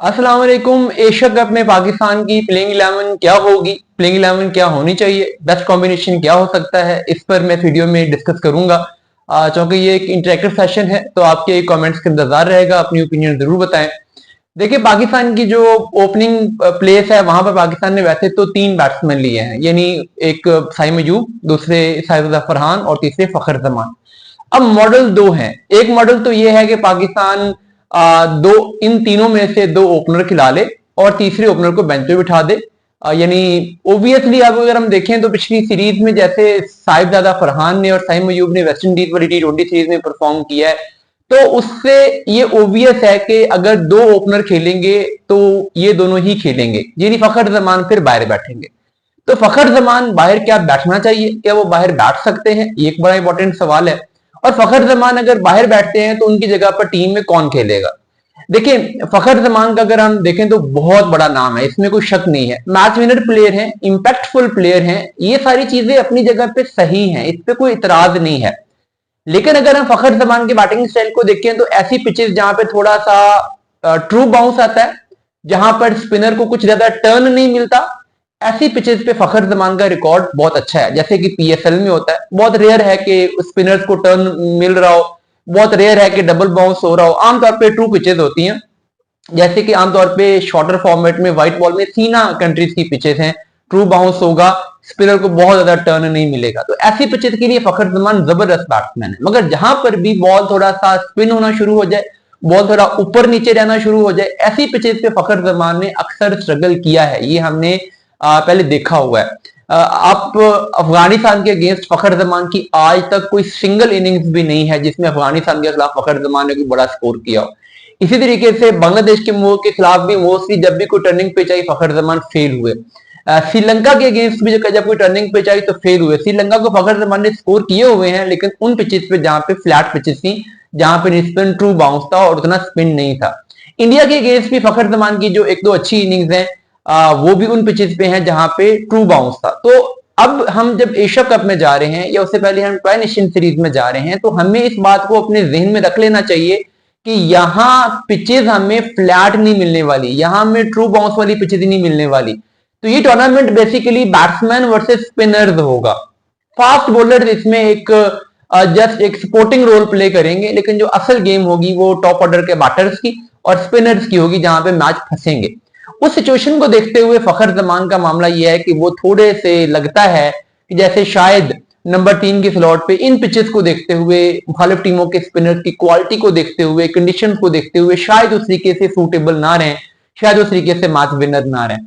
अस्सलाम वालेकुम। Asia cup में पाकिस्तान की प्लेइंग 11 क्या होगी, प्लेइंग 11 क्या होनी चाहिए, बेस्ट कॉम्बिनेशन क्या हो सकता है, इस पर मैं वीडियो में डिस्कस करूंगा। चूंकि ये एक इंटरेक्टिव सेशन है तो आपके कमेंट्स का इंतजार रहेगा, अपनी ओपिनियन जरूर बताएं। देखिए, पाकिस्तान की जो ओपनिंग प्लेस है वहां पर पाकिस्तान ने वैसे तो 3 बैट्समैन लिए हैं, यानी एक साइम अयूब, दूसरे साजिद फरहान और तीसरे फखर जमान। अब मॉडल दो हैं। एक मॉडल तो ये है कि पाकिस्तान दो इन तीनों में से दो ओपनर खिला ले और तीसरे ओपनर को बेंच पे बिठा दे। यानी ओबियसली अब अगर हम देखें तो पिछली सीरीज में जैसे साहिबजादा फरहान ने और साइम अयूब ने वेस्ट इंडीज वाली T20 सीरीज में परफॉर्म किया है, तो उससे ये ओबियस है कि अगर दो ओपनर खेलेंगे तो ये दोनों ही खेलेंगे, यानी फखर जमान फिर बाहर बैठेंगे। तो फखर जमान बाहर क्या बैठना चाहिए, क्या वो बाहर बैठ सकते हैं, ये एक बड़ा इंपॉर्टेंट सवाल है। और फखर जमान अगर बाहर बैठते हैं तो उनकी जगह पर टीम में कौन खेलेगा। देखिए, फखर जमान का अगर हम देखें तो बहुत बड़ा नाम है, इसमें कोई शक नहीं है। मैच विनर प्लेयर हैं, इंपैक्टफुल प्लेयर हैं, ये सारी चीजें अपनी जगह पे सही हैं, इस पे कोई इतराज नहीं है। लेकिन अगर हम फखर जमान के बैटिंग स्टाइल को देखें तो ऐसी पिचेस जहां पे थोड़ा सा ट्रू बाउंस आता है, जहां पर स्पिनर को कुछ ज्यादा टर्न नहीं मिलता, ऐसी पिचेस पे फखर जमान का रिकॉर्ड बहुत अच्छा है। जैसे कि PSL में होता है, बहुत रेयर है कि स्पिनर्स को टर्न मिल रहा हो, बहुत रेयर है कि डबल बाउंस हो रहा हो। आमतौर पे ट्रू पिचेस होती हैं, जैसे कि आमतौर पे शॉर्टर फॉर्मेट में व्हाइट बॉल में सीना कंट्रीज की पिचेस हैं, ट्रू बाउंस होगा, स्पिनर को बहुत ज्यादा टर्न नहीं मिलेगा। तो ऐसी पिचेस के लिए फखर जमान जबरदस्त बैट्समैन है। मगर जहां पर भी बॉल थोड़ा सा स्पिन होना शुरू हो जाए, बॉल थोड़ा ऊपर नीचे रहना शुरू हो जाए, ऐसी पिचेस पे फखर जमान ने अक्सर स्ट्रगल किया है, ये हमने पहले देखा हुआ है। आप अफगानिस्तान के अगेंस्ट फखर जमान की आज तक कोई सिंगल इनिंग्स भी नहीं है जिसमें अफगानिस्तान के खिलाफ फखर जमान ने कोई बड़ा स्कोर किया हो। इसी तरीके से बांग्लादेश के खिलाफ भी मोस्टली जब भी कोई टर्निंग पिच आई फखर जमान फेल हुए। श्रीलंका के अगेंस्ट भी जब कोई टर्निंग पिच आई तो फेल हुए। श्रीलंका को फखर जमान ने स्कोर किए हुए हैं, लेकिन उन पिचेस पे जहां पे फ्लैट पिचेस थी, जहां पे स्पिन ट्रू बाउंस था और उतना स्पिन नहीं था। इंडिया के अगेंस्ट भी फखर जमान की जो एक दो अच्छी इनिंग्स हैं, वो भी उन पिचेस पे हैं जहां पे ट्रू बाउंस था। तो अब हम जब एशिया कप में जा रहे हैं या उससे पहले हम ट्राई नेशन सीरीज में जा रहे हैं, तो हमें इस बात को अपने जहन में रख लेना चाहिए कि यहां पिचेस हमें फ्लैट नहीं मिलने वाली, यहां हमें ट्रू बाउंस वाली पिचेस नहीं मिलने वाली। तो ये tournament basically batsman versus spinners होगा। फास्ट बॉलर इसमें एक जस्ट एक सपोर्टिंग रोल प्ले करेंगे, लेकिन जो असल गेम होगी वो टॉप ऑर्डर के बैटर्स की और स्पिनर्स की होगी, जहां पे मैच फंसेंगे। उस सिचुएशन को देखते हुए फखर जमान का मामला यह है कि वो थोड़े से लगता है कि जैसे शायद नंबर 3 के स्लॉट पे इन पिचेस को देखते हुए, मुखालिफ टीमों के स्पिनर की क्वालिटी को देखते हुए, कंडीशंस को देखते हुए शायद उस तरीके से सूटेबल ना रहे, शायद उस तरीके से मैच विनर ना रहे।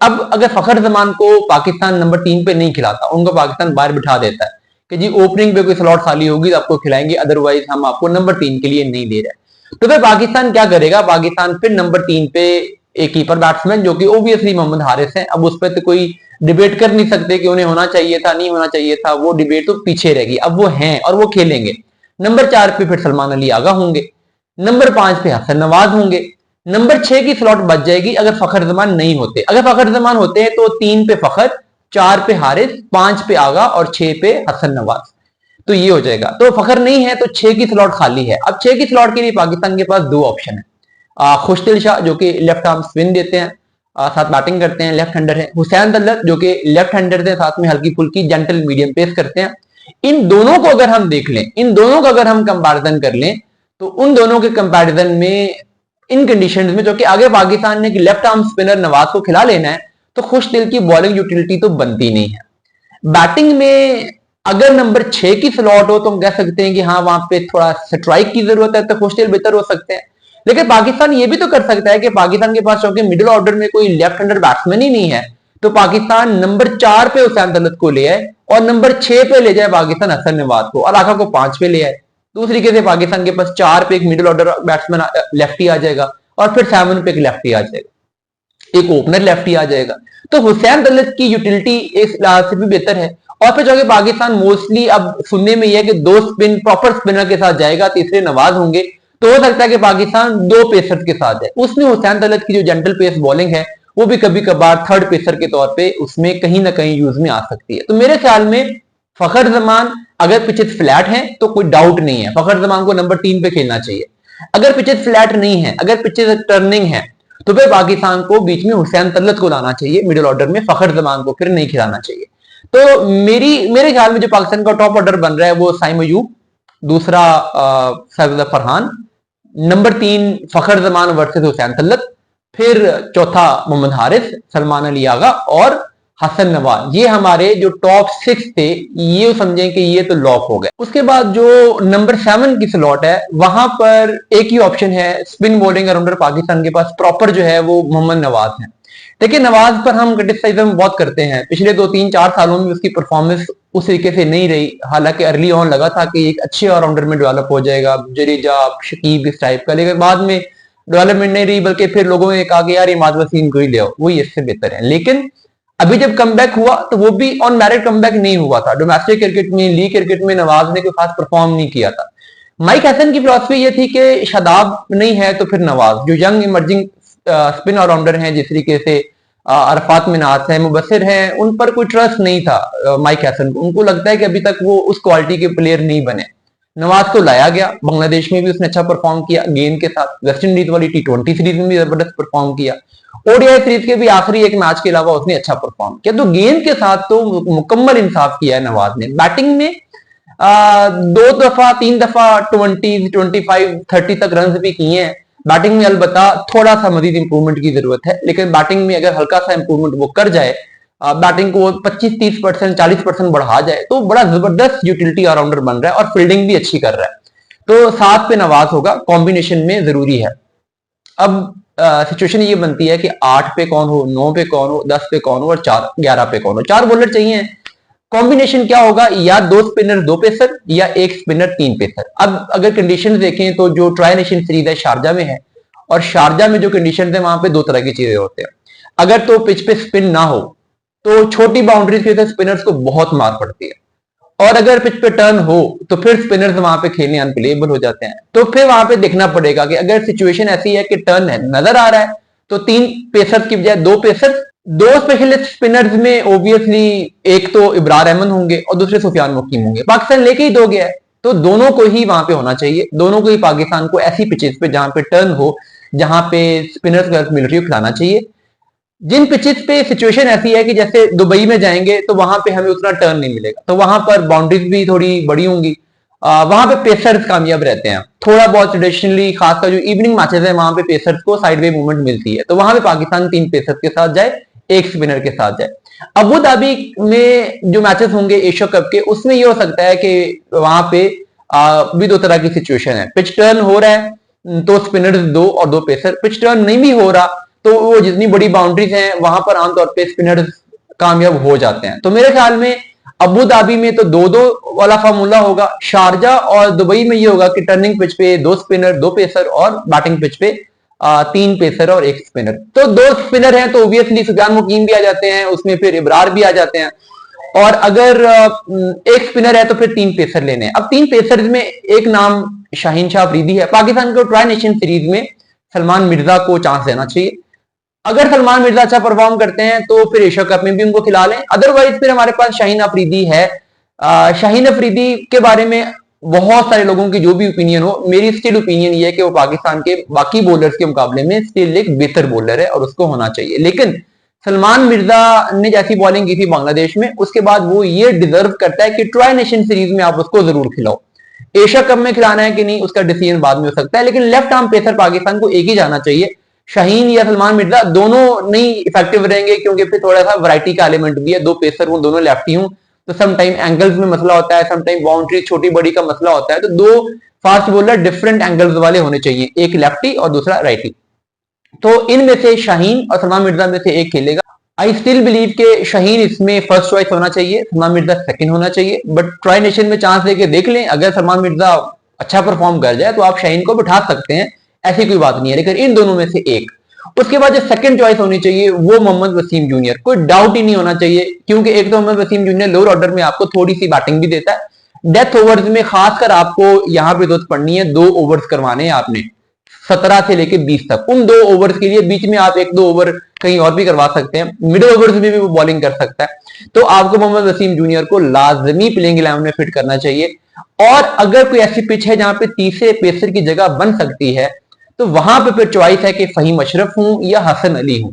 अब अगर फखर जमान को पाकिस्तान नंबर 3 पे नहीं खिलाता, उनको पाकिस्तान बाहर बिठा देता है कि जी ओपनिंग पे कोई स्लॉट खाली होगी तो आपको खिलाएंगे, अदरवाइज हम आपको नंबर 3 के लिए नहीं ले रहे, तो फिर पाकिस्तान क्या करेगा। पाकिस्तान फिर नंबर 3 पे एक कीपर बैट्समैन जो कि ओबियसली मोहम्मद हारिस है। अब उस पर तो कोई डिबेट कर नहीं सकते कि उन्हें होना चाहिए था, नहीं होना चाहिए था, वो डिबेट तो पीछे रहेगी। अब वो हैं और वो खेलेंगे। नंबर 4 पे फिर सलमान अली आगा होंगे, नंबर 5 पे हसन नवाज होंगे, नंबर 6 की स्लॉट बच जाएगी अगर फखर जमान नहीं होते। अगर फखर जमान होते हैं तो 3 पे फखर, 4 पे हारिस, 5 पे आगा और 6 पे हसन नवाज, तो ये हो जाएगा। तो फखर नहीं है तो 6 की स्लॉट खाली है। अब 6 की स्लॉट के लिए पाकिस्तान के पास दो ऑप्शन है। खुशदिल शाह जो कि लेफ्ट आर्म स्पिन देते हैं, साथ बैटिंग करते हैं, लेफ्ट हैंडर है। हुसैन दल्लत जो कि लेफ्ट हैंडर थे, साथ में हल्की फुल्की जेंटल मीडियम पेस करते हैं। इन दोनों को अगर हम देख लें, इन दोनों का अगर हम कंपैरिजन कर लें, तो उन दोनों के कंपैरिजन में इन कंडीशंस में जो कि आगे पाकिस्तान ने लेफ्ट आर्म स्पिनर नवाज को खिला लेना है, तो खुशदिल की बॉलिंग यूटिलिटी तो बनती नहीं है। बैटिंग में अगर नंबर 6 की स्लॉट हो तो हम कह सकते हैं कि हाँ वहां पे थोड़ा स्ट्राइक की जरूरत है, तो खुशदिल बेहतर हो सकते हैं। लेकिन पाकिस्तान ये भी तो कर सकता है कि पाकिस्तान के पास चूंकि मिडिल ऑर्डर में कोई लेफ्ट हैंडर बैट्समैन ही नहीं है, तो पाकिस्तान नंबर 4 पे हुसैन दौलत को ले आए और नंबर 6 पे ले जाए पाकिस्तान हसन नवाज को और आका को 5 पे ले आए। दूसरी तरीके से पाकिस्तान के पास 4 पे एक मिडिल ऑर्डर बैट्समैन लेफ्टी आ जाएगा और फिर 7 पे एक लेफ्टी आ जाएगा, एक ओपनर लेफ्टी आ जाएगा। तो हुसैन दौलत की यूटिलिटी इस लिहाज से भी बेहतर है। और फिर चूंकि पाकिस्तान मोस्टली अब सुनने में यह है कि दो स्पिन प्रॉपर स्पिनर के साथ जाएगा, तीसरे नवाज होंगे, तो हो सकता है कि पाकिस्तान दो पेसर के साथ जाए। उसमें हुसैन दौलत की जो जेंटल पेस बॉलिंग है वो भी कभी कभार थर्ड पेसर के तौर पे उसमें कहीं ना कहीं यूज में आ सकती है। तो मेरे ख्याल में फखर जमान अगर पिचेस फ्लैट हैं तो कोई डाउट नहीं है, फखर जमान को नंबर 3 पे खेलना चाहिए। अगर पिचेस फ्लैट नहीं है, अगर पिचेस टर्निंग है, तो फिर पाकिस्तान को बीच में हुसैन तलत को लाना चाहिए मिडिल ऑर्डर में, फखर जमान को फिर नहीं खिलाना चाहिए। तो मेरे ख्याल में जो पाकिस्तान का टॉप ऑर्डर बन रहा है वो साइम अयूब, दूसरा सैयद फरहान, नंबर 3 फखर जमान वर्सेस हुसैन तलत, फिर चौथा मोहम्मद हारिस, सलमान अली आगा और हसन नवाज। ये हमारे जो टॉप 6 थे, ये समझें कि ये तो लॉक हो गए। उसके बाद जो नंबर 7 की स्लॉट है वहां पर एक ही ऑप्शन है, स्पिन बॉलिंग ऑलराउंडर पाकिस्तान के पास प्रॉपर जो है वो मोहम्मद नवाज है। देखिए नवाज पर हम क्रिटिसाइज्म बहुत करते हैं, पिछले 2-3-4 सालों में उसकी परफॉर्मेंस उस तरीके से नहीं रही। हालांकि अर्ली ऑन लगा था कि एक अच्छे ऑलराउंडर में डेवलप हो जाएगा, जडेजा, शकीब इस टाइप का, लेकिन बाद में डेवलपमेंट नहीं रही, बल्कि फिर लोगों ने कहा कि यार इमाद वसीम को ही ले आओ, वही इससे बेहतर है। लेकिन अभी जब कमबैक हुआ तो वो भी ऑन मेरिट कमबैक नहीं हुआ था। डोमेस्टिक क्रिकेट में, लीग क्रिकेट में नवाज ने कोई खास परफॉर्म नहीं किया था। माइक हैसन की फिलॉसफी ये थी कि शादाब नहीं है तो फिर नवाज, जो यंग इमर्जिंग स्पिन ऑलराउंडर हैं, जिस तरीके से अरफात मिनास है, मुबस्सिर हैं, उन पर कोई ट्रस्ट नहीं था माइक हैसन को। उनको लगता है कि अभी तक वो उस क्वालिटी के प्लेयर नहीं बने। नवाज को लाया गया, बांग्लादेश में भी उसने अच्छा परफॉर्म किया गेंद के साथ, वेस्ट इंडीज वाली T20 सीरीज में भी जबरदस्त परफॉर्म किया, ओडीआई सीरीज के भी आखिरी एक मैच के अलावा उसने अच्छा परफॉर्म किया। तो गेंद के साथ तो मुकम्मल इंसाफ किया है नवाज ने। बैटिंग में 2 दफा 3 दफा 20, 25, 30 तक रन भी किए हैं। बैटिंग में अलबत्ता थोड़ा सा मजीद इंप्रूवमेंट की जरूरत है, लेकिन बैटिंग में अगर हल्का सा इंप्रूवमेंट वो कर जाए, बैटिंग को 25-30%, 40% बढ़ा जाए, तो बड़ा जबरदस्त यूटिलिटी ऑलराउंडर बन रहा है और फील्डिंग भी अच्छी कर रहा है। तो 7 पे नवाज होगा, कॉम्बिनेशन में जरूरी है। अब सिचुएशन ये बनती है कि 8 पे कौन हो, 9 पे कौन हो, 10 पे कौन हो और 11 पे कौन हो। 4 बॉलर चाहिए। कॉम्बिनेशन क्या होगा, या 2 स्पिनर 2 पेसर, या 1 स्पिनर 3 पेसर। अब अगर कंडीशन देखें तो जो ट्राई नेशन सीरीज है शारजा में है, और शारजा में जो कंडीशन है वहां पे 2 तरह की चीजें होते हैं। अगर तो पिच पे स्पिन ना हो तो छोटी बाउंड्रीज के स्पिनर्स को बहुत मार पड़ती है, और अगर पिच पे टर्न हो तो फिर स्पिनर्स वहां पे खेलने अनप्लेएबल हो जाते हैं। तो फिर वहां पे देखना पड़ेगा कि अगर सिचुएशन ऐसी है कि टर्न है, नजर आ रहा है, तो 3 पेसर्स की बजाय 2 पेसर्स। 2 स्पेशलिस्ट स्पिनर्स में ओबियसली एक तो इब्रार अहमद होंगे और दूसरे सुफियान मुकीम होंगे। पाकिस्तान लेके ही 2 गया है, तो दोनों को ही वहां पे होना चाहिए। दोनों को ही पाकिस्तान को ऐसी पिचेस पे जहां पे टर्न हो, जहां पे स्पिनर्स गर्ल्स मिलिट्री खिलाना चाहिए। जिन पिचेस पे सिचुएशन ऐसी है कि जैसे दुबई में जाएंगे तो वहां पे हमें उतना टर्न नहीं मिलेगा, तो वहां पर बाउंड्रीज भी थोड़ी बड़ी होंगी, वहां पे पेसर्स कामयाब रहते हैं। थोड़ा बहुत ट्रेडिशनली खासकर जो इवनिंग मैचेस है वहां पे पेसर्स को साइडवे मूवमेंट मिलती है, तो वहां पे पाकिस्तान 3 पेसर्स के साथ जाए, 1 स्पिनर के साथ जाए। अबू धाबी में जो मैचेस होंगे एशिया कप के, उसमें ये हो सकता है कि वहां पे भी 2 तरह की सिचुएशन है। पिच टर्न हो रहा है तो स्पिनर्स 2 और 2 पेसर, पिच टर्न नहीं भी हो रहा तो वो जितनी बड़ी बाउंड्रीज हैं वहां पर आमतौर पे स्पिनर्स कामयाब हो जाते हैं। तो मेरे ख्याल में अबू धाबी में तो 2-2 वाला फार्मूला होगा। शारजा और दुबई में ये होगा कि टर्निंग पिच पे 2 स्पिनर 2 पेसर, और बैटिंग पिच पे 3 पेसर और 1 स्पिनर। तो 2 स्पिनर हैं तो ऑब्वियसली सुफियान मुकीम भी आ जाते हैं, उसमें फिर इब्रार भी आ जाते हैं, और अगर 1 स्पिनर है तो फिर 3 पेसर लेने हैं। अब 3 पेसर में एक नाम शाहीन शाह अफरीदी है। पाकिस्तान को ट्राई नेशन सीरीज में सलमान मिर्जा को चांस देना चाहिए। अगर सलमान मिर्जा अच्छा परफॉर्म करते हैं तो फिर एशिया कप में भी उनको खिला लें, अदरवाइज फिर हमारे पास शाहीन अफरीदी है। शाहीन अफरीदी के बारे में बहुत सारे लोगों की जो भी ओपिनियन हो, मेरी स्टिल ओपिनियन ये है कि वो पाकिस्तान के बाकी बॉलर्स के मुकाबले में स्टिल एक बेहतर बॉलर है और उसको होना चाहिए। लेकिन सलमान मिर्जा ने जैसी बॉलिंग की थी बांग्लादेश में, उसके बाद वो ये डिजर्व करता है कि ट्राई नेशन सीरीज में आप उसको जरूर खिलाओ। एशिया कप में खिलाना है कि नहीं उसका डिसीजन बाद में हो सकता है, लेकिन लेफ्ट आर्म पेसर पाकिस्तान को एक ही जाना चाहिए। शाहीन या सलमान मिर्जा दोनों नहीं इफेक्टिव रहेंगे, क्योंकि फिर थोड़ा सा वैरायटी का एलिमेंट भी है। 2 पेसर हूं, दोनों लेफ्टी हूं, तो सम टाइम एंगल्स में मसला होता है, सम टाइम बाउंड्री छोटी बड़ी का मसला होता है। तो 2 फास्ट बॉलर डिफरेंट एंगल्स वाले होने चाहिए, एक लेफ्टी और दूसरा राइटी। तो इनमें से शाहीन और सलमान मिर्जा में से एक खेलेगा। आई स्टिल बिलीव के शाहीन इसमें फर्स्ट चॉइस होना चाहिए, सलमान मिर्जा सेकंड होना चाहिए। बट ट्राई नेशन में चांस देके देख लें, अगर सलमान मिर्जा अच्छा परफॉर्म कर जाए तो आप शाहीन को बिठा सकते हैं, ऐसी कोई बात नहीं है। लेकिन इन दोनों में से एक। उसके बाद जो सेकंड चॉइस होनी चाहिए वो मोहम्मद वसीम जूनियर, कोई डाउट ही नहीं होना चाहिए, क्योंकि एक तो Mohammad Waseem junior lower order में आपको थोड़ी सी बैटिंग भी देता है। डेथ ओवर्स में खासकर आपको यहां पे जरूरत पड़नी है, 2 ओवर्स करवाने हैं आपने 17 से लेके 20 तक। उन 2 ओवर्स के लिए बीच में आप 1-2 ओवर कहीं और भी करवा सकते हैं, मिडिल ओवर्स में भी वो बॉलिंग कर सकता है। तो आपको मोहम्मद वसीम जूनियर को लाजमी प्लेइंग 11 में फिट करना चाहिए। और अगर कोई ऐसी पिच है जहां पे तीसरे पेसर की जगह बन सकती है, तो वहां पे फिर चॉइस है कि फहीम अशरफ हूं या हसन अली हूं।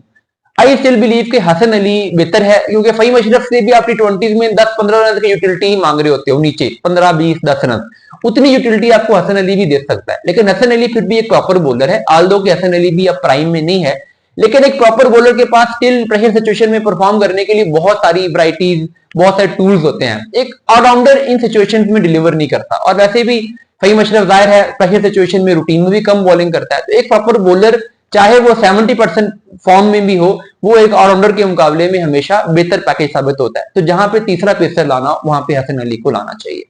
आई स्टिल बिलीव कि हसन अली बेहतर है, क्योंकि फहीम अशरफ से भी आपकी 20s में 10-15 रन की यूटिलिटी ही मांग रहे होते हो, नीचे 15-20-10 रन, उतनी यूटिलिटी आपको हसन अली भी दे सकता है। लेकिन हसन अली फिर भी एक प्रॉपर बॉलर है, आल्दो कि हसन अली भी अब प्राइम में नहीं है, लेकिन एक प्रॉपर बॉलर के पास स्टिल प्रेशर सिचुएशन में परफॉर्म करने के लिए बहुत सारी वराइटीज, बहुत सारे टूल्स होते हैं। एक ऑलराउंडर इन सिचुएशंस में डिलीवर नहीं करता, और वैसे भी फहीम अशरफ जाहिर है प्रेशर सिचुएशन में रूटीन में भी कम बॉलिंग करता है। तो एक प्रॉपर बॉलर चाहे वो 70% फॉर्म में भी हो, वो एक ऑलराउंडर के मुकाबले में हमेशा बेहतर पैकेज साबित होता है। तो जहां पे तीसरा पेसर लाना, वहां पे हसन अली को लाना चाहिए।